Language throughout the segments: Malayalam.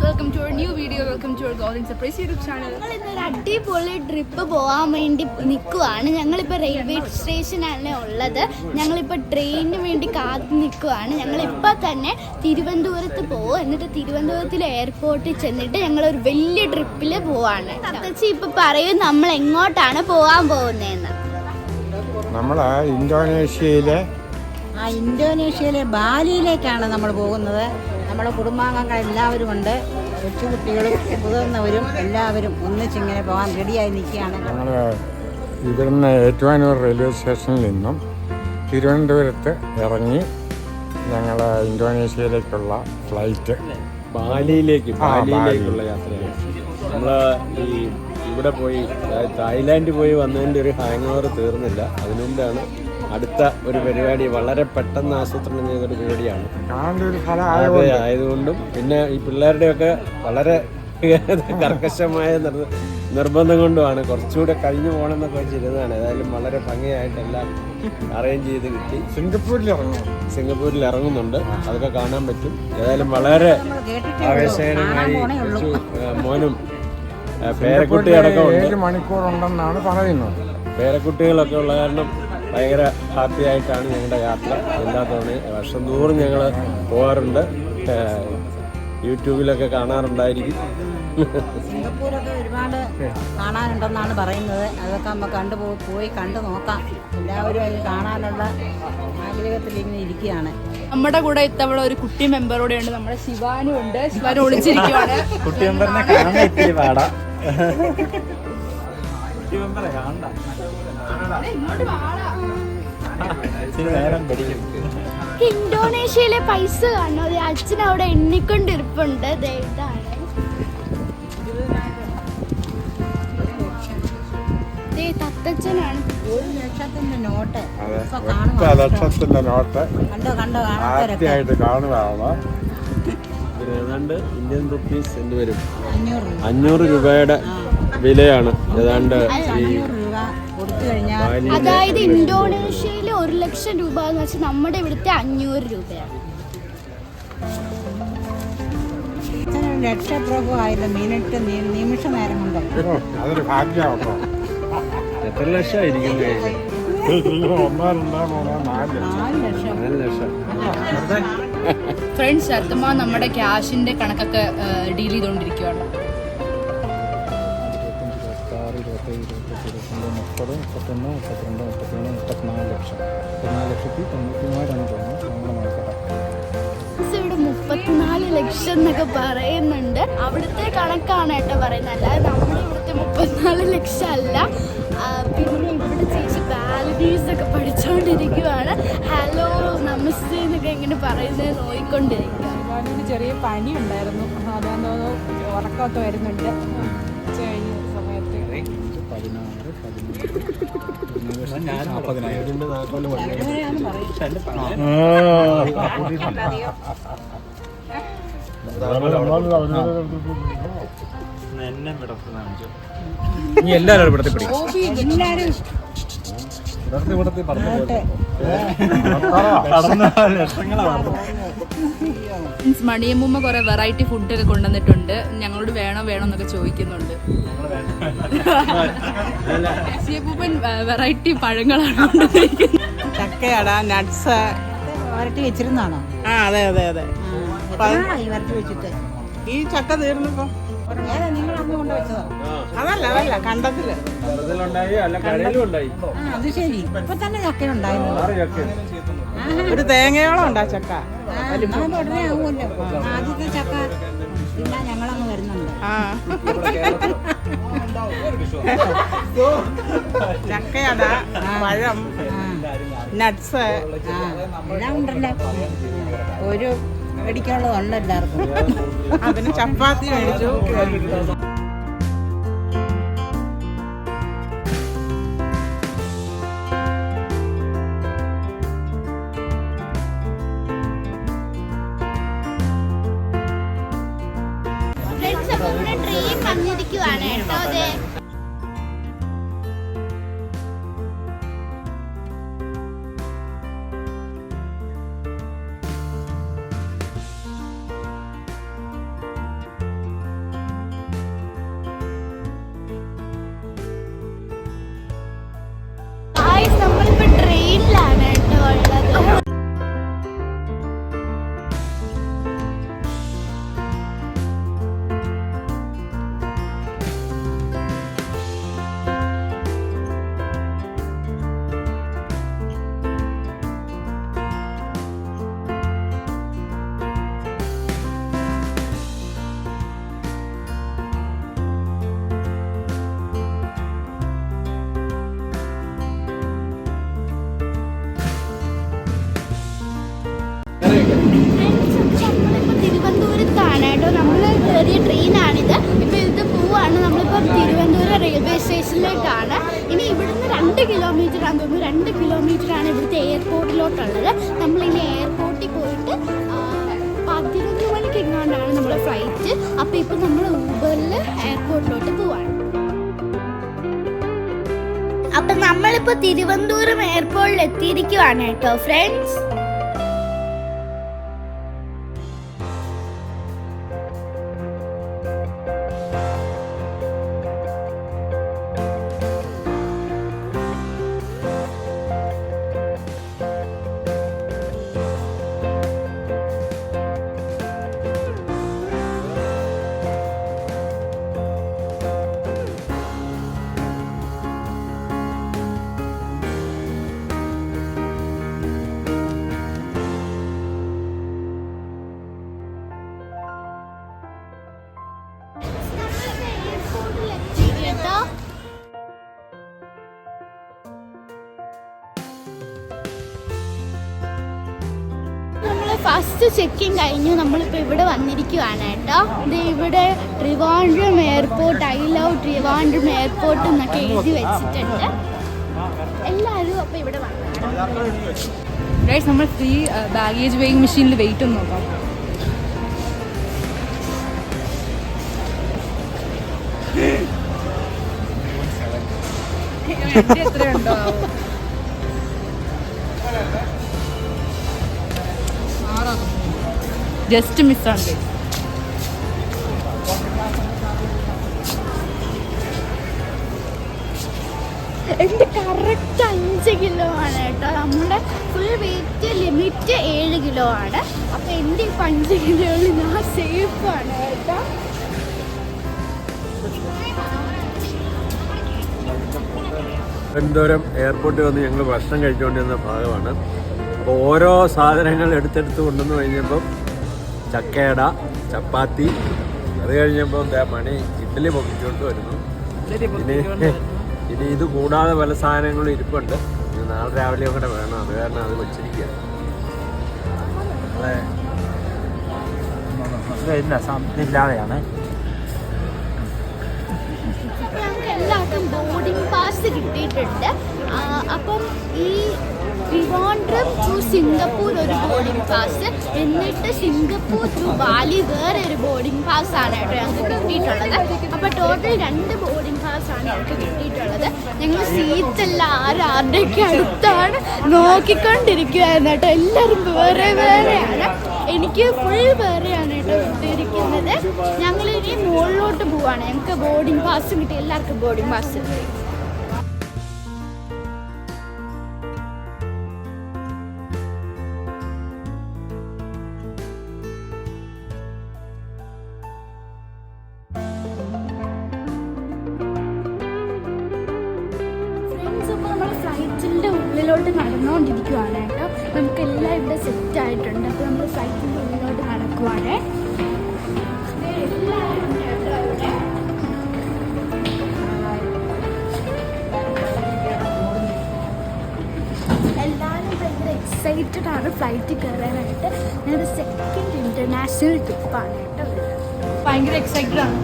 welcome to our new video. Welcome to our Golden Surprise YouTube channel. ഞങ്ങൾ ഇന്നൊരു അടിപൊളി ട്രിപ്പ് പോകാൻ വേണ്ടി നിൽക്കുവാണ്. ഞങ്ങളിപ്പോൾ റെയിൽവേ സ്റ്റേഷനാണ് ഉള്ളത്. ഞങ്ങളിപ്പോൾ ട്രെയിനിന് വേണ്ടി കാത്തു നിൽക്കുവാണ്. ഞങ്ങളിപ്പോൾ തന്നെ തിരുവനന്തപുരത്ത് പോകും. എന്നിട്ട് തിരുവനന്തപുരത്തിലെ എയർപോർട്ടിൽ ചെന്നിട്ട് ഞങ്ങളൊരു വലിയ ട്രിപ്പിൽ പോവാണ്. തത്തച്ചി ഇപ്പം പറയും നമ്മൾ എങ്ങോട്ടാണ് പോകാൻ പോകുന്നതെന്ന്. നമ്മൾ ഇന്തോനേഷ്യയിലെ ബാലിയിലേക്കാണ് നമ്മൾ പോകുന്നത്. നമ്മുടെ കുടുംബാംഗങ്ങൾ എല്ലാവരും ഉണ്ട്. കൊച്ചുകുട്ടികളും മുതിർന്നവരും എല്ലാവരും ഒന്നിച്ചിങ്ങനെ പോകാൻ റെഡിയായി നിൽക്കുകയാണ്. ഞങ്ങൾ ഇവിടുന്ന് ഏറ്റുമാനൂർ റെയിൽവേ സ്റ്റേഷനിൽ നിന്നും തിരുവനന്തപുരത്ത് ഇറങ്ങി ഞങ്ങൾ ഇന്തോനേഷ്യയിലേക്കുള്ള ഫ്ലൈറ്റ് ബാലിയിലേക്കുള്ള യാത്രയാണ്. നമ്മൾ ഇവിടെ പോയി തായ്ലാൻഡ് പോയി വന്നതിൻ്റെ ഒരു ഹാങ് ഓവർ തീർന്നില്ല. അതിനുമുമ്പാണ് അടുത്ത ഒരു പരിപാടി, വളരെ പെട്ടെന്ന് ആസൂത്രണം ചെയ്തൊരു പരിപാടിയാണ്. ആയതുകൊണ്ടും പിന്നെ ഈ പിള്ളേരുടെയൊക്കെ വളരെ കർക്കശമായ നിർബന്ധം കൊണ്ടുമാണ് കുറച്ചുകൂടെ കഴിഞ്ഞു പോകണമെന്നൊക്കെ വെച്ചിരുന്നതാണ്. ഏതായാലും വളരെ ഭംഗിയായിട്ടെല്ലാം അറേഞ്ച് ചെയ്ത് കിട്ടി. സിംഗപ്പൂരിൽ ഇറങ്ങുന്നുണ്ട്, അതൊക്കെ കാണാൻ പറ്റും. ഏതായാലും വളരെ ആവേശകരമായി മോനും പേരക്കുട്ടിയടക്കം 7 മണിക്കൂറുണ്ടെന്നാണ് പറയുന്നത്. പേരക്കുട്ടികളൊക്കെ ഉള്ള കാരണം ഭയങ്കര ഹാപ്പി ആയിട്ടാണ് ഞങ്ങളുടെ യാത്ര. എല്ലാ തവണയും വർഷം തോറും ഞങ്ങൾ പോകാറുണ്ട്. യൂട്യൂബിലൊക്കെ കാണാറുണ്ടായിരിക്കും. സിംഗപ്പൂരൊക്കെ ഒരുപാട് കാണാനുണ്ടെന്നാണ് പറയുന്നത്. അതൊക്കെ നമുക്ക് പോയി കണ്ടു നോക്കാം. എല്ലാവരും അത് കാണാനുള്ള ആഗ്രഹത്തിൽ ഇങ്ങനെ ഇരിക്കുകയാണ്. നമ്മുടെ കൂടെ ഇത്തവണ ഒരു കുട്ടി മെമ്പറോടെ ഉണ്ട്. നമ്മുടെ ശിവാനും ഉണ്ട്. ശിവാനും ഒളിച്ചിരിക്കുവാണ്. കുട്ടി മെമ്പറിനെ കാണാൻ ഇത്തിരി പാടാ. ഇന്തോനേഷ്യയിലെ പൈസ കാണോ, അച്ഛൻ അവിടെ എണ്ണിക്കൊണ്ടിരിപ്പുണ്ട്. തത്തച്ഛനാണ് 1 ലക്ഷത്തിന്റെ നോട്ട്. 1 ലക്ഷത്തിന്റെ നോട്ട് ആദ്യമായിട്ട് കാണുകയാണ്. ഏതാണ്ട് ഇന്ത്യൻ റുപ്പീസ് എന്ത് വരും? 500 രൂപയുടെ വിലയാണ് ഏതാണ്ട്. അതായത് ഇന്തോനേഷ്യയിൽ 1 ലക്ഷം രൂപ എന്ന് വെച്ചാൽ നമ്മുടെ ഇവിടുത്തെ 500 രൂപയാണ്. ലക്ഷപ്രഭു ആയില്ല, മിനിറ്റ് നിമിഷ നേരം കൊണ്ട്. അതൊരു ഭാഗ്യമാണോ? എത്ര ലക്ഷമായിരിക്കും? 4 ലക്ഷം. ഫ്രണ്ട്സ്, അത്തമ്മ നമ്മുടെ ക്യാഷിന്റെ കണക്കൊക്കെ ഡീൽ ചെയ്തുകൊണ്ടിരിക്കുകയാണ്. 34 ലക്ഷം എന്നൊക്കെ പറയുന്നുണ്ട്. അവിടുത്തെ കണക്കാണ് കേട്ടോ പറയുന്നത്, അല്ലാതെ നമ്മുടെ ഇവിടുത്തെ 34 ലക്ഷം അല്ല. പിന്നെ ഇവിടെ ചേച്ചി ബാലഡീസ് ഒക്കെ പഠിച്ചുകൊണ്ടിരിക്കുവാണ്. ഹലോ നമസ്തേ എന്നൊക്കെ എങ്ങനെ പറയുന്നത് നോയിക്കൊണ്ടിരിക്കുക. ചെറിയ പനി ഉണ്ടായിരുന്നു, അതാന്ന് ഉറക്കമൊക്കെ വരുന്നുണ്ട്. സമയത്ത് എല്ലാരും മണിയമ്മൂമ്മ കുറെ വെറൈറ്റി ഫുഡൊക്കെ കൊണ്ടുവന്നിട്ടുണ്ട്. ഞങ്ങളോട് വേണോ എന്നൊക്കെ ചോദിക്കുന്നുണ്ട്. സിയപ്പൂപ്പൻ വെറൈറ്റി പഴങ്ങളാണ് കൊണ്ടുവന്നിരിക്കുന്നത്. ചക്കയട, നട്ട്സ് വരട്ടി വെച്ചിരുന്നാണോ? അതെ വരട്ടി വെച്ചിട്ട് ഈ ചക്ക തീർന്നിപ്പോ. നിങ്ങൾ അമ്മ കൊണ്ട് വെച്ചതോ? അതല്ല കണ്ടത്തില്. അത് ശരി. ഇപ്പൊ തന്നെ ചക്ക ഉണ്ടായിരുന്നു. ഒരു തേങ്ങയോളം ഉണ്ടാ ചക്ക. ഉടനെ ആവുമല്ലോ. ആദ്യത്തെ ചക്ക പിന്നെ ഞങ്ങളങ്ങ് വരുന്നുണ്ട്. ചക്കയട, പഴം, നട്ട്സ് എല്ലാം ഉണ്ടല്ലോ. ഒരു മേടിക്കാനുള്ളതുണ്ട് എല്ലാവർക്കും. അതിന് ചപ്പാത്തി മേടിച്ചു. ട്രെയിൻ വന്നിരിക്കുവാണ് കേട്ടോ. അതെ, നമ്മളിപ്പോ ട്രെയിനിലാണ് കേട്ടോ ഉള്ളത്. നമ്മളിപ്പോൾ തിരുവനന്തപുരത്താണ് കേട്ടോ. നമ്മൾ കയറിയ ട്രെയിനാണിത്. ഇപ്പോൾ ഇത് പോവാണ്. നമ്മളിപ്പോൾ തിരുവനന്തപുരം റെയിൽവേ സ്റ്റേഷനിലേക്കാണ്. ഇനി ഇവിടുന്ന് 2 കിലോമീറ്റർ ആണെന്ന് തോന്നുന്നു. 2 കിലോമീറ്ററാണ് ഇവിടുത്തെ എയർപോർട്ടിലോട്ടുള്ളത്. നമ്മളിനി എയർപോർട്ടിൽ പോയിട്ട് 11 മണിക്ക് എങ്ങാണ്ടാണ് നമ്മുടെ ഫ്ലൈറ്റ്. അപ്പോൾ ഇപ്പോൾ നമ്മൾ ഊബറിൽ എയർപോർട്ടിലോട്ട് പോവാണ്. അപ്പം നമ്മളിപ്പോൾ തിരുവനന്തപുരം എയർപോർട്ടിൽ എത്തിയിരിക്കുവാണ് കേട്ടോ ഫ്രണ്ട്സ്. ഫസ്റ്റ് ചെക്കിങ് കഴിഞ്ഞു. നമ്മളിപ്പോൾ ഇവിടെ വന്നിരിക്കുവാണ് കേട്ടോ. ഇത് ഇവിടെ Trivandrum airport, I love Trivandrum airport എന്നൊക്കെ എഴുതി വെച്ചിട്ടുണ്ട്. എല്ലാവരും അപ്പോൾ ഇവിടെ വന്നതാണ്. ഗൈസ്, നമ്മൾ ഫ്രീ ബാഗേജ് വെയിങ് മെഷീനിൽ വെയിറ്റ് ഒന്ന് നോക്കാം. എത്രയുണ്ടോ? ജസ്റ്റ് മിസ്സാണ്. എൻ്റെ കറക്റ്റ് 5 കിലോ ആണ് കേട്ടോ. നമ്മുടെ ഫുൾ വെയിറ്റ് ലിമിറ്റ് 7 കിലോ ആണ്. അപ്പോൾ എൻ്റെ ഇപ്പം 5 കിലോയിൽ ഞാൻ സേഫാണ് കേട്ടോ. തിരുവനന്തപുരം എയർപോർട്ടിൽ വന്ന് ഞങ്ങൾ ഭക്ഷണം കഴിച്ചുകൊണ്ടിരുന്ന ഭാഗമാണ്. അപ്പോൾ ഓരോ സാധനങ്ങൾ എടുത്തെടുത്ത് കൊണ്ടുവന്ന് കഴിഞ്ഞപ്പം ചക്കയട, ചപ്പാത്തി, അത് കഴിഞ്ഞപ്പം മണി ഇഡ്ഡലി പൊക്കിച്ചുകൊണ്ട് വരുന്നു. ഇനി ഇത് കൂടാതെ പല സാധനങ്ങളും ഇരിപ്പുണ്ട്. ഇനി നാളെ രാവിലെ കൂടെ വേണം. അത് കാരണം അത് വെച്ചിരിക്കുക. ഇല്ലാതെയാണ്. ഞങ്ങൾക്ക് എല്ലാവർക്കും ബോർഡിംഗ് പാസ് കിട്ടിയിട്ടുണ്ട്. അപ്പം ഈ ട്രിവാൻഡ്രം ടു സിംഗപ്പൂർ ഒരു ബോർഡിംഗ് പാസ്, എന്നിട്ട് സിംഗപ്പൂർ ടു ബാലി വേറെ ഒരു ബോർഡിംഗ് പാസ് ആണ് കേട്ടോ ഞങ്ങൾക്ക് കിട്ടിയിട്ടുള്ളത്. അപ്പോൾ ടോട്ടൽ 2 ബോർഡിംഗ് പാസ്സാണ് ഞങ്ങൾക്ക് കിട്ടിയിട്ടുള്ളത്. ഞങ്ങൾ സീറ്റെല്ലാം ആരുടെയൊക്കെ അടുത്താണ് നോക്കിക്കൊണ്ടിരിക്കുകയായിരുന്നു കേട്ടോ. എല്ലാവരും വേറെ വേറെയാണ്. എനിക്ക് ഫുൾ വേറെയാണ് കേട്ടോ കിട്ടിയിരിക്കുന്നത്. ഞങ്ങളിനി മുകളിലോട്ട് പോവാണ്. ഞങ്ങൾക്ക് ബോർഡിംഗ് പാസ് കിട്ടി. എല്ലാവർക്കും ബോർഡിംഗ് പാസ് കിട്ടി. ഫ്ലൈറ്റിൻ്റെ ഉള്ളിലോട്ട് നടന്നുകൊണ്ടിരിക്കുവാണ് കേട്ടോ. നമുക്കെല്ലാം ഇവിടെ സെറ്റ് ആയിട്ടുണ്ട്. അപ്പോൾ നമ്മൾ ഫ്ലൈറ്റിൻ്റെ ഉള്ളിലോട്ട് നടക്കുവാണ്. എല്ലാവരും കേട്ടോ ഇവിടെ. എല്ലാവരും ഭയങ്കര എക്സൈറ്റഡ് ആണ് ഫ്ലൈറ്റിൽ കയറാനായിട്ട്. ഞങ്ങളുടെ 2nd ഇൻ്റർനാഷണൽ ട്രിപ്പാണ് കേട്ടോ. ഭയങ്കര എക്സൈറ്റഡ് ആണ്.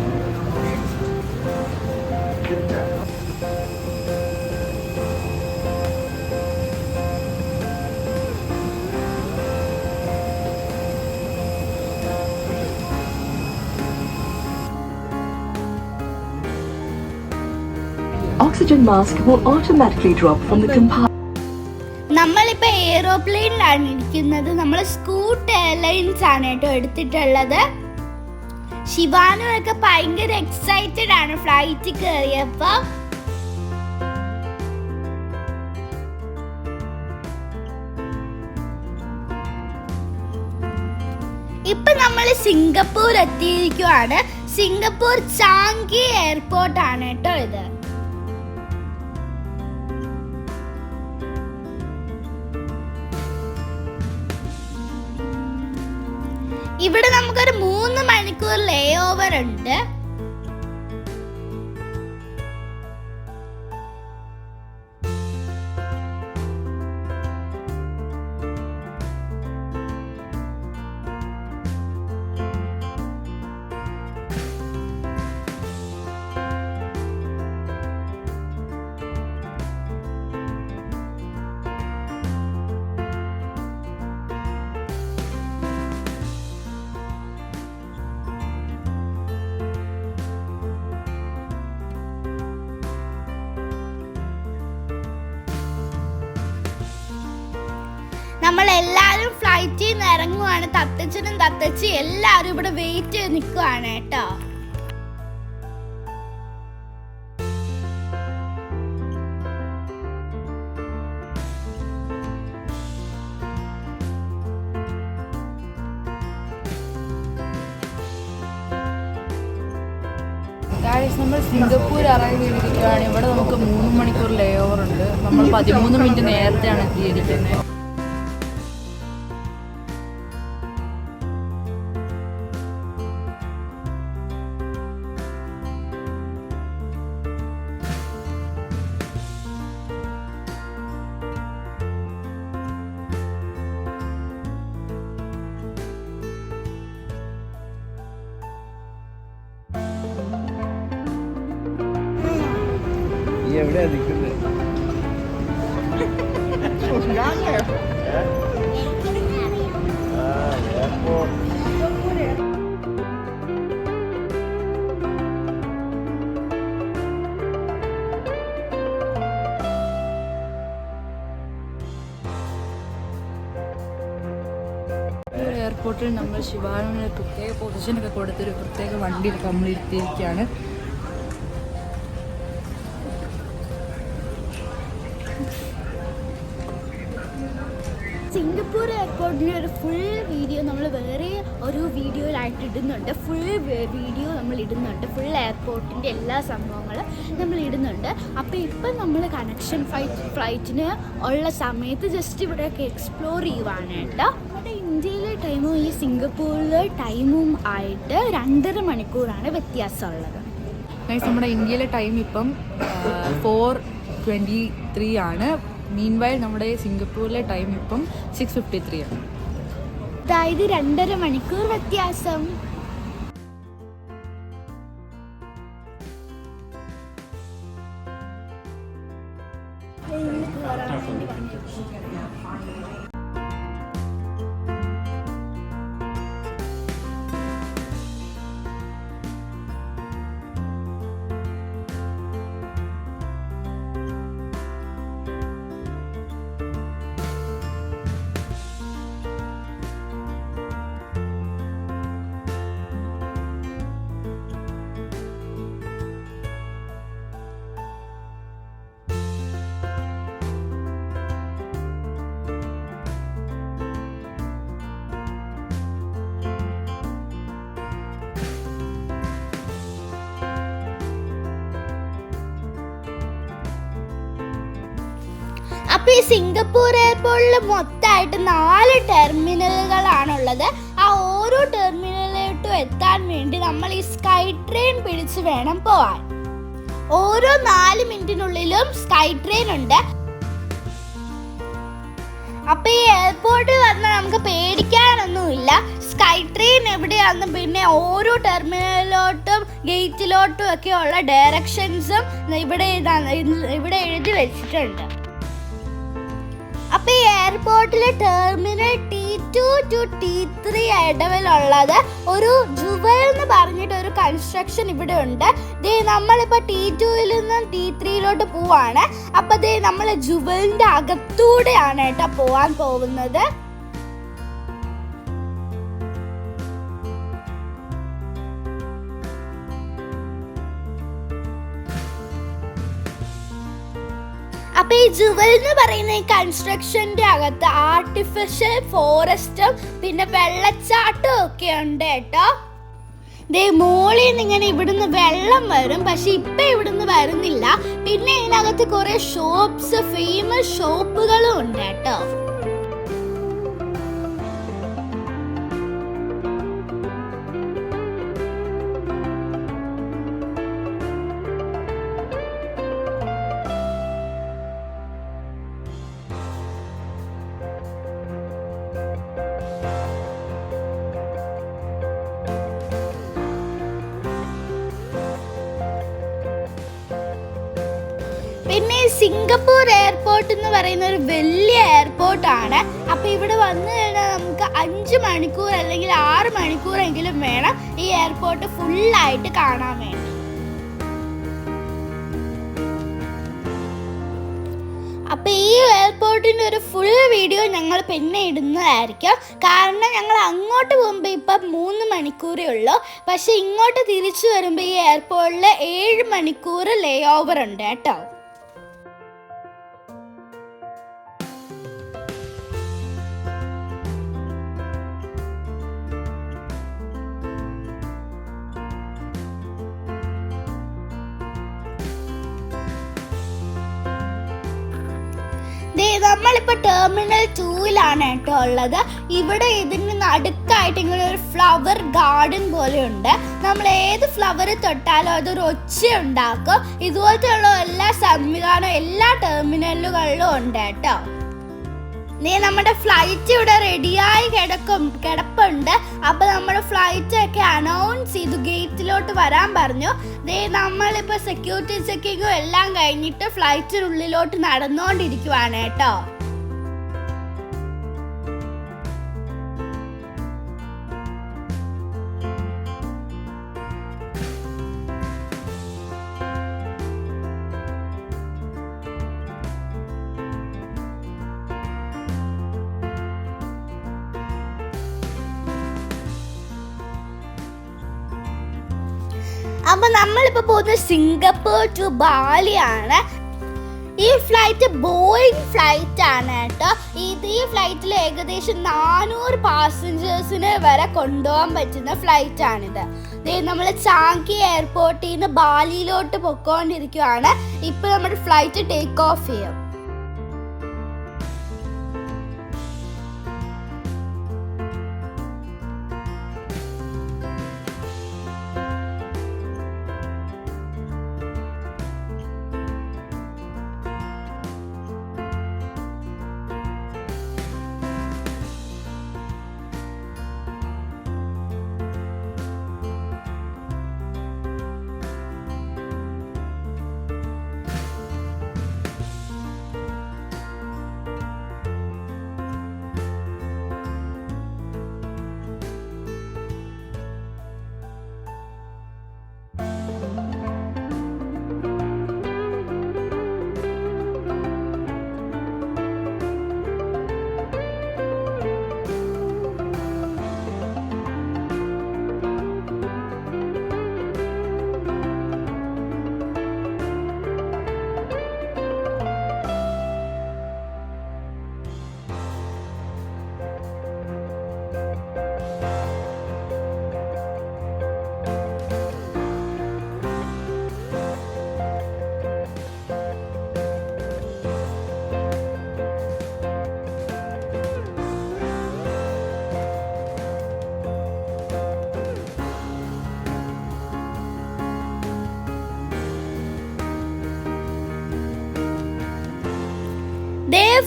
Oxygen mask will automatically drop from the compartment. നമ്മളിപ്പോൾ എയ്റോപ്ലെയിനിലാണ് ഇരിക്കുന്നത്. നമ്മൾ സ്കൂട്ട് എയർലൈൻസ് ആണ് കേട്ടോ എടുത്തിട്ടുള്ളത്. ശിവാനുമൊക്കെ ഭയങ്കര എക്സൈറ്റഡ് ആണ് ഫ്ലൈറ്റിൽ കയറിയപ്പോൾ. ഇപ്പൊ നമ്മൾ സിംഗപ്പൂർ എത്തിയിരിക്കുവാണ്. സിംഗപ്പൂർ ചാങ്കി എയർപോർട്ട് ആണ് കേട്ടോ ഇത്. ഇവിടെ നമുക്കൊരു 3 മണിക്കൂർ ലേ ഓവർ ഉണ്ട്. നമ്മളെല്ലാരും ഫ്ലൈറ്റിൽ നിന്ന് ഇറങ്ങുവാണ്. തത്തച്ഛനും തത്തച്ചി എല്ലാരും ഇവിടെ വെയിറ്റ് ചെയ്ത് നിൽക്കുവാണ് കേട്ടോ. നമ്മൾ സിംഗപ്പൂർ അറൈവ് ചെയ്തിരിക്കുകയാണ്. ഇവിടെ നമുക്ക് 3 മണിക്കൂർ ലേ ഓവർ ഉണ്ട്. നമ്മൾ 13 മിനിറ്റ് നേരത്തെയാണ് എത്തിയിരിക്കുന്നത്. എവിടെയാ നിൽക്കുന്നത്? എയർപോർട്ടിൽ നമ്മൾ ശിവാനുവിന് പ്രത്യേക പൊസിഷനൊക്കെ കൊടുത്തൊരു പ്രത്യേക വണ്ടിയിൽ നമ്മൾ ഇരുത്തിയിരിക്കുകയാണ്. സിംഗപ്പൂർ എയർപോർട്ടിൻ്റെ ഒരു ഫുൾ വീഡിയോ നമ്മൾ വേറെ ഒരു വീഡിയോയിലായിട്ട് ഇടുന്നുണ്ട്. ഫുൾ വീഡിയോ നമ്മൾ ഇടുന്നുണ്ട്. ഫുൾ എയർപോർട്ടിൻ്റെ എല്ലാ സംഭവങ്ങളും നമ്മൾ ഇടുന്നുണ്ട്. അപ്പോൾ ഇപ്പം നമ്മൾ കണക്ഷൻ ഫ്ലൈറ്റിന് ഉള്ള സമയത്ത് ജസ്റ്റ് ഇവിടെയൊക്കെ എക്സ്പ്ലോർ ചെയ്യുവാണ് കേട്ടോ. നമ്മുടെ ഇന്ത്യയിലെ ടൈമും ഈ സിംഗപ്പൂരിലെ ടൈമും ആയിട്ട് 2.5 മണിക്കൂറാണ് വ്യത്യാസമുള്ളത്. നമ്മുടെ ഇന്ത്യയിലെ ടൈം ഇപ്പം 4:23 ആണ്. മീൻവൈൽ നമ്മുടെ സിംഗപ്പൂരിലെ ടൈം ഇപ്പം 6:53 ആണ്. അതായത് 2.5 മണിക്കൂർ വ്യത്യാസം. അപ്പോൾ ഈ സിംഗപ്പൂർ എയർപോർട്ടിൽ മൊത്തമായിട്ട് 4 ടെർമിനലുകളാണുള്ളത്. ആ ഓരോ ടെർമിനലിലോട്ടും എത്താൻ വേണ്ടി നമ്മൾ ഈ സ്കൈ ട്രെയിൻ പിടിച്ച് വേണം പോവാൻ. ഓരോ 4 മിനിറ്റിനുള്ളിലും സ്കൈ ട്രെയിൻ ഉണ്ട്. അപ്പോൾ ഈ എയർപോർട്ടിൽ വന്നാൽ നമുക്ക് പേടിക്കാനൊന്നുമില്ല. സ്കൈ ട്രെയിൻ എവിടെയാണെന്ന് പിന്നെ ഓരോ ടെർമിനലിലോട്ടും ഗേറ്റിലോട്ടും ഒക്കെ ഉള്ള ഡയറക്ഷൻസും ഇവിടെ എഴുതി വെച്ചിട്ടുണ്ട്. അപ്പോൾ ഈ എയർപോർട്ടിലെ ടെർമിനൽ T2 to T3 ഇടവിലുള്ളത് ഒരു ജുവൽ എന്ന് പറഞ്ഞിട്ട് ഒരു കൺസ്ട്രക്ഷൻ ഇവിടെ ഉണ്ട്. നമ്മളിപ്പോൾ T2ൽ നിന്നും T3യിലോട്ട് പോവാണ്. അപ്പോൾ നമ്മൾ ജുവലിൻ്റെ അകത്തൂടെയാണ് കേട്ടോ പോവാൻ പോകുന്നത്. അപ്പൊ ഈ ജുവൽ എന്ന് പറയുന്ന ഈ കൺസ്ട്രക്ഷന്റെ അകത്ത് ആർട്ടിഫിഷ്യൽ ഫോറസ്റ്റും പിന്നെ വെള്ളച്ചാട്ടവും ഒക്കെ ഉണ്ട് കേട്ടോ. ദേ മോളിൽ നിന്ന് ഇങ്ങനെ ഇവിടുന്ന് വെള്ളം വരും, പക്ഷെ ഇപ്പൊ ഇവിടുന്ന് വരുന്നില്ല. പിന്നെ ഇതിനകത്ത് കുറെ ഷോപ്സ്, ഫേമസ് ഷോപ്പുകളും ഉണ്ട് കേട്ടോ. പിന്നെ സിംഗപ്പൂർ എയർപോർട്ട് എന്ന് പറയുന്ന ഒരു വലിയ എയർപോർട്ടാണ്. അപ്പോൾ ഇവിടെ വന്നു കഴിഞ്ഞാൽ നമുക്ക് 5 മണിക്കൂർ അല്ലെങ്കിൽ 6 മണിക്കൂറെങ്കിലും വേണം ഈ എയർപോർട്ട് ഫുള്ളായിട്ട് കാണാൻ വേണ്ടി. അപ്പോൾ ഈ എയർപോർട്ടിൻ്റെ ഒരു ഫുൾ വീഡിയോ ഞങ്ങൾ പിന്നെ ഇടുന്നതായിരിക്കും. കാരണം ഞങ്ങൾ അങ്ങോട്ട് പോകുമ്പോൾ ഇപ്പം 3 മണിക്കൂറേ ഉള്ളൂ, പക്ഷെ ഇങ്ങോട്ട് തിരിച്ചു വരുമ്പോൾ ഈ എയർപോർട്ടിൽ 7 മണിക്കൂർ ലേ ഓവർ ഉണ്ട് കേട്ടോ. നമ്മളിപ്പോൾ ടെർമിനൽ 2-ലാണ് കേട്ടോ ഉള്ളത്. ഇവിടെ ഇതിന് നടുക്കായിട്ട് ഇങ്ങനെ ഒരു ഫ്ലവർ ഗാർഡൻ പോലെ ഉണ്ട്. നമ്മൾ ഏത് ഫ്ലവർ തൊട്ടാലും അതൊരു ഒച്ച ഉണ്ടാക്കും. ഇതുപോലത്തെയുള്ള എല്ലാ സംവിധാനവും എല്ലാ ടെർമിനലുകളിലും ഉണ്ട് കേട്ടോ. നമ്മുടെ ഫ്ലൈറ്റ് ഇവിടെ റെഡിയായി കിടപ്പുണ്ട്. അപ്പൊ നമ്മുടെ ഫ്ലൈറ്റ് ഒക്കെ അനൗൺസ് ചെയ്തു, ഗേറ്റിലോട്ട് വരാൻ പറഞ്ഞു. നമ്മളിപ്പോ സെക്യൂരിറ്റി ചെക്കിങ്ങും എല്ലാം കഴിഞ്ഞിട്ട് ഫ്ലൈറ്റിനുള്ളിലോട്ട് നടന്നുകൊണ്ടിരിക്കുവാണ് കേട്ടോ. അപ്പൊ നമ്മളിപ്പോ പോകുന്നത് സിംഗപ്പൂർ ടു ബാലിയാണ്. ഈ ഫ്ലൈറ്റ് ബോയിങ് ഫ്ലൈറ്റ് ആണ് കേട്ടോ. ഈ ഫ്ലൈറ്റിൽ ഏകദേശം 400 പാസഞ്ചേഴ്സിന് വരെ കൊണ്ടുപോകാൻ പറ്റുന്ന ഫ്ലൈറ്റ് ആണിത്. നമ്മൾ ചാങ്കി എയർപോർട്ടിൽ നിന്ന് ബാലിയിലോട്ട് പൊക്കോണ്ടിരിക്കുവാണ്. ഇപ്പൊ നമ്മുടെ ഫ്ലൈറ്റ് ടേക്ക് ഓഫ് ചെയ്യും.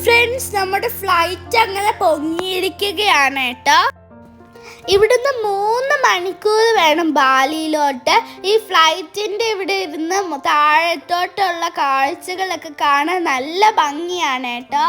ഫ്രണ്ട്സ്, നമ്മുടെ ഫ്ലൈറ്റ് അങ്ങനെ പൊങ്ങിയിരിക്കുകയാണ് കേട്ടോ. ഇവിടുന്ന് 3 മണിക്കൂർ വേണം ബാലിയിലോട്ട്. ഈ ഫ്ലൈറ്റിൻ്റെ ഇവിടെ ഇരുന്ന് താഴത്തോട്ടുള്ള കാഴ്ചകളൊക്കെ കാണാൻ നല്ല ഭംഗിയാണ് കേട്ടോ.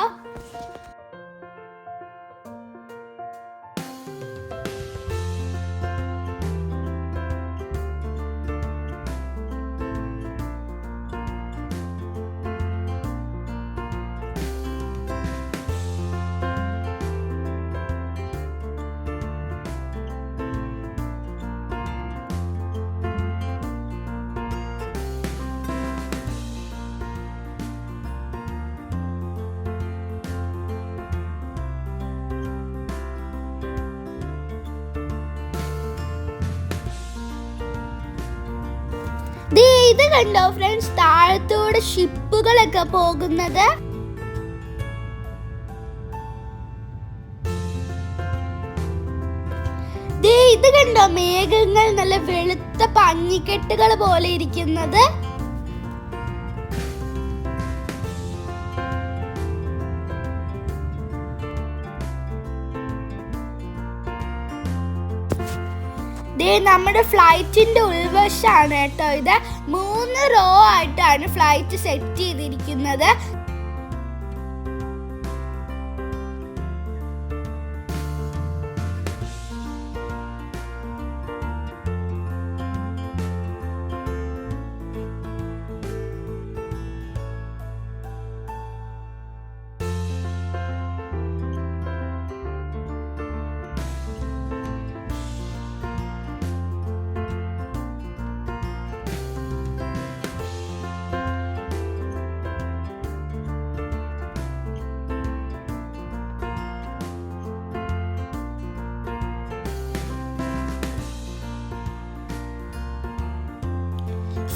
ഇത് കണ്ടോ ഫ്രണ്ട്സ്, താഴത്തൂടെ ഷിപ്പുകളൊക്കെ പോകുന്നത്. ഇത് കണ്ടോ, മേഘങ്ങൾ നല്ല വെളുത്ത പഞ്ഞിക്കെട്ടുകൾ പോലെ ഇരിക്കുന്നത്. നമ്മുടെ ഫ്ലൈറ്റിന്റെ ഉൾവശമാണ് കേട്ടോ ഇത്. 3 റോ ആയിട്ടാണ് ഫ്ലൈറ്റ് സെറ്റ് ചെയ്തിരിക്കുന്നത്.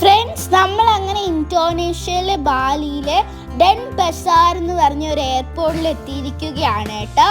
ഫ്രണ്ട്സ്, നമ്മൾ അങ്ങനെ ഇന്തോനേഷ്യയിലെ ബാലിയിലെ ഡെൻപസാർ എന്ന് പറഞ്ഞ ഒരു എയർപോർട്ടിൽ എത്തിയിരിക്കുകയാണ് കേട്ടോ.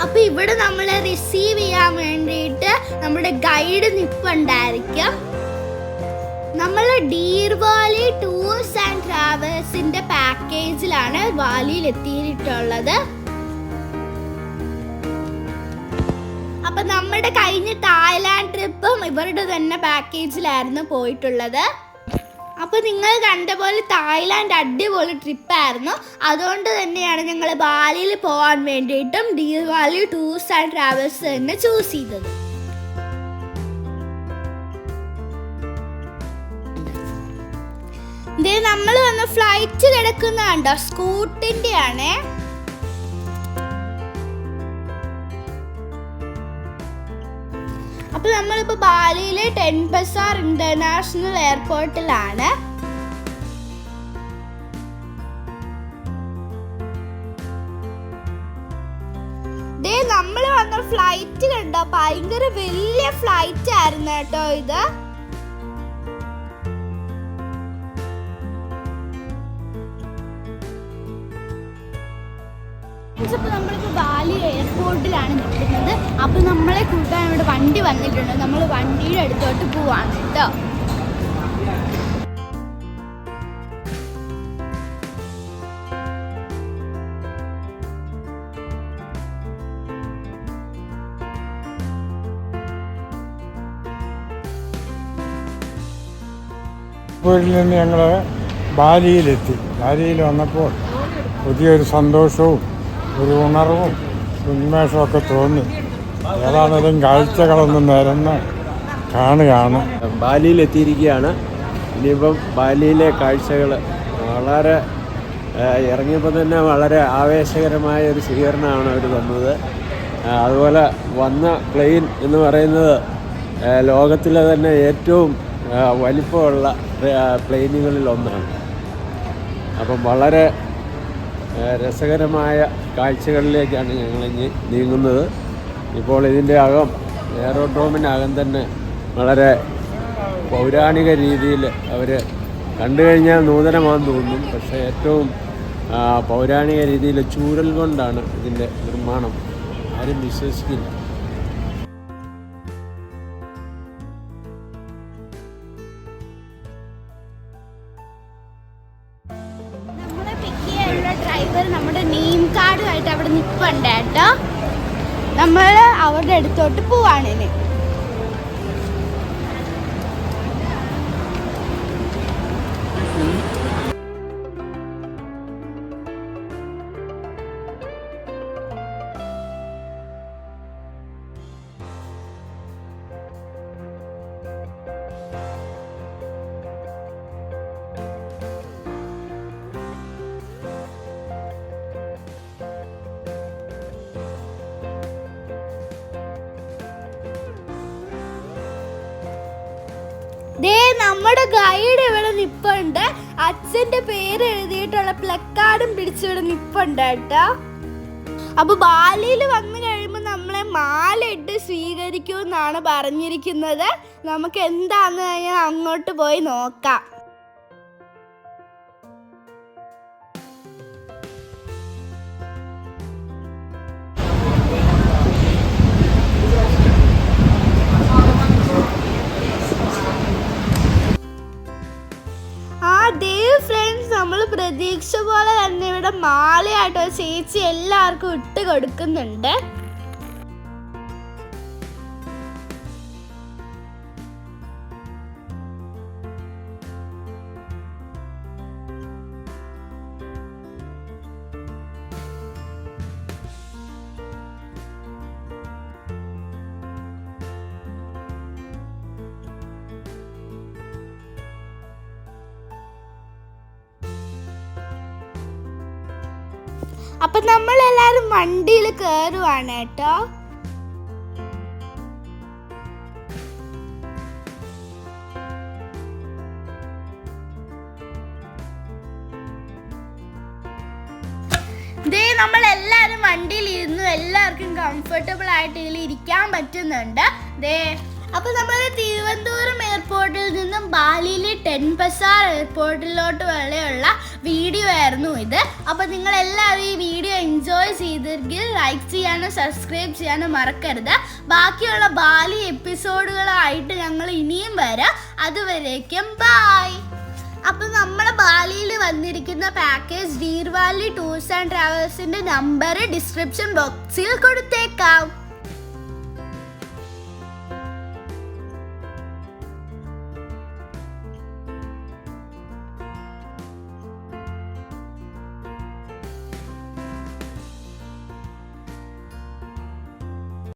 അപ്പൊ ഇവിടെ നമ്മളെ റിസീവ് ചെയ്യാൻ വേണ്ടിയിട്ട് നമ്മുടെ ഗൈഡ് നിപ്പുണ്ടായിരിക്കും. നമ്മൾ ഡീർ വാലി ടൂർസ് ആൻഡ് ട്രാവൽസിന്റെ പാക്കേജിലാണ് വാലിയിൽ എത്തിയിട്ടുള്ളത്. അപ്പൊ നമ്മുടെ കഴിഞ്ഞ തായ്ലാൻഡ് ട്രിപ്പും ഇവരുടെ തന്നെ പാക്കേജിലായിരുന്നു പോയിട്ടുള്ളത്. അപ്പോൾ നിങ്ങൾ കണ്ട പോലെ തായ്ലാൻഡ് അടിപൊളി ട്രിപ്പായിരുന്നു. അതുകൊണ്ട് തന്നെയാണ് ഞങ്ങൾ ബാലിയിൽ പോകാൻ വേണ്ടിയിട്ടും deer Valley Tours and travels തന്നെ ചൂസ് ചെയ്തത്. നമ്മൾ വന്ന ഫ്ലൈറ്റ് കിടക്കുന്ന കണ്ടോ, സ്കൂട്ടിന്റെ ആണേ. അപ്പൊ നമ്മളിപ്പോ ബാലിയിലെ ഡെൻപസാർ ഇന്റർനാഷണൽ എയർപോർട്ടിലാണ്. നമ്മൾ വന്ന ഫ്ലൈറ്റ് കണ്ടോ, ഭയങ്കര വലിയ ഫ്ലൈറ്റ് ആയിരുന്നു കേട്ടോ ഇത്. അപ്പൊ നമ്മളിപ്പോ ബാലി എയർപോർട്ടിലാണ് നിൽക്കുന്നത്. അപ്പൊ നമ്മളെ കൂട്ടാൻ ഇവിടെ വണ്ടി വന്നിട്ടുണ്ട്. നമ്മൾ വണ്ടിയുടെ അടുത്തോട്ട് പോവാണ് കേട്ടോ. വീട്ടിൽ നിന്ന് ഞങ്ങൾ ബാലിയിലെത്തി. ബാലിയിൽ വന്നപ്പോൾ പുതിയൊരു സന്തോഷവും ഒരു ഉണർവും ഉന്മേഷമൊക്കെ തോന്നി. ഏതാണേലും കാഴ്ചകളൊന്നും നിരന്ന് കാണുകയാണ്. ബാലിയിലെത്തിയിരിക്കുകയാണ്. ഇനിയിപ്പം ബാലിയിലെ കാഴ്ചകൾ വളരെ ഇറങ്ങിയപ്പോൾ തന്നെ വളരെ ആവേശകരമായ ഒരു സ്വീകരണമാണ് അവർ തന്നത്. അതുപോലെ വന്ന പ്ലെയിൻ എന്ന് പറയുന്നത് ലോകത്തിലെ തന്നെ ഏറ്റവും വലിപ്പമുള്ള പ്ലെയിനുകളിൽ ഒന്നാണ്. അപ്പം വളരെ രസകരമായ കാഴ്ചകളിലേക്കാണ് ഞങ്ങളിനി നീങ്ങുന്നത്. ഇപ്പോൾ ഇതിൻ്റെ അകം, എയറോഡ്രോമിനകം തന്നെ വളരെ പൗരാണിക രീതിയിൽ അവർ കണ്ടു കഴിഞ്ഞാൽ നൂതനമാണെന്ന് തോന്നും. പക്ഷേ ഏറ്റവും പൗരാണിക രീതിയിൽ ചൂരൽ കൊണ്ടാണ് ഇതിൻ്റെ നിർമ്മാണം. ആരും വിശ്വസിക്കില്ല. ഡ്രൈവർ നമ്മുടെ നെയിം കാർഡുമായിട്ട് അവിടെ നിൽപ്പുണ്ട് കേട്ടോ. നമ്മൾ അവരുടെ അടുത്തോട്ട് പോവാണ് ഇനി. ദേ നമ്മുടെ ഗൈഡ് ഇവിടെ നിപ്പുണ്ട്. അച്ഛന്റെ പേര് എഴുതിയിട്ടുള്ള പ്ലക്കാർഡും പിടിച്ചിവിടെ നിപ്പുണ്ട് കേട്ടോ. അപ്പൊ ബാലിയിൽ വന്നു കഴിയുമ്പോൾ നമ്മളെ മാല ഇട്ട് സ്വീകരിക്കുമെന്നാണ് പറഞ്ഞിരിക്കുന്നത്. നമുക്ക് എന്താന്ന് കഴിഞ്ഞാൽ അങ്ങോട്ട് പോയി നോക്കാം. ഫ്രണ്ട്സ്, നമ്മൾ പ്രതീക്ഷ പോലെ തന്നെ ഇവിടെ മാലയായിട്ടോ ചേച്ചി എല്ലാവർക്കും ഇട്ട് കൊടുക്കുന്നുണ്ട്. അപ്പൊ നമ്മളെല്ലാരും വണ്ടിയിൽ കയറുവാണ് കേട്ടോ. ദേ നമ്മളെല്ലാരും വണ്ടിയിൽ ഇരുന്നു. എല്ലാവർക്കും കംഫർട്ടബിൾ ആയിട്ട് ഇതിൽ ഇരിക്കാൻ പറ്റുന്നുണ്ട്. ദേ അപ്പൊ നമ്മൾ തിരുവനന്തപുരം എയർപോർട്ടിൽ നിന്നും ബാലിയിലെ ടെൻപസാർ എയർപോർട്ടിലോട്ട് വരെയുള്ള വീഡിയോ ആയിരുന്നു ഇത്. അപ്പൊ നിങ്ങൾ എല്ലാവരും ഈ വീഡിയോ എൻജോയ് ചെയ്തെങ്കിൽ ലൈക്ക് ചെയ്യാനും സബ്സ്ക്രൈബ് ചെയ്യാനും മറക്കരുത്. ബാക്കിയുള്ള ബാലി എപ്പിസോഡുകളായിട്ട് ഞങ്ങൾ ഇനിയും വരാം. അതുവരേക്കും ബൈ. അപ്പൊ നമ്മുടെ ബാലിയിൽ വന്നിരിക്കുന്ന package Deer Valley Tours and ട്രാവൽസിന്റെ നമ്പർ ഡിസ്ക്രിപ്ഷൻ ബോക്സിൽ കൊടുത്തേക്കാം.